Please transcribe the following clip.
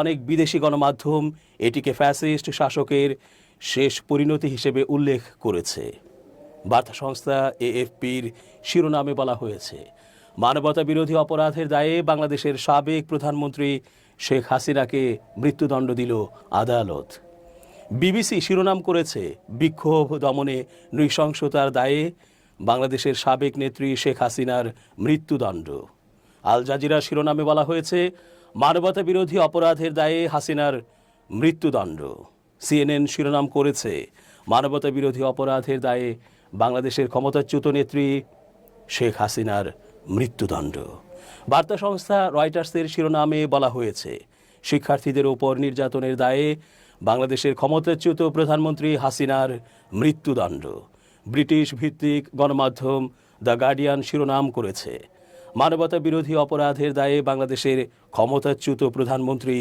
অনেক বিদেশি গণমাধ্যম এটিকে ফ্যাসিস্ট শাসকের শেষ পরিণতি হিসেবে উল্লেখ করেছে। বার্তা সংস্থা এএফপির শিরোনামে বলা হয়েছে, মানবতা বিরোধী অপরাধের দায়ে বাংলাদেশের সাবেক প্রধানমন্ত্রী শেখ হাসিনাকে মৃত্যুদণ্ড দিল আদালত। বিবিসি শিরোনাম করেছে, বিক্ষোভ দমনে নৃশংসতার দায়ে বাংলাদেশের সাবেক নেত্রী শেখ হাসিনার মৃত্যুদণ্ড। আল জাজিরা শিরোনামে বলা হয়েছে, মানবতা বিরোধী অপরাধের দায়ে হাসিনার মৃত্যুদণ্ড। সিএনএন শিরোনাম করেছে, মানবতা বিরোধী অপরাধের দায়ে বাংলাদেশের ক্ষমতাচ্যুত নেত্রী শেখ হাসিনার মৃত্যুদণ্ড। বার্তা সংস্থা রয়টার্সের শিরোনামে বলা হয়েছে, শিক্ষার্থীদের ওপর নির্যাতনের দায়ে বাংলাদেশের ক্ষমতাচ্যুত প্রধানমন্ত্রী হাসিনার মৃত্যুদণ্ড। ব্রিটিশ ভিত্তিক গণমাধ্যম দ্য গার্ডিয়ান শিরোনাম করেছে, মানবতা বিরোধী অপরাধের দায়ে বাংলাদেশের ক্ষমতাচ্যুত প্রধানমন্ত্রী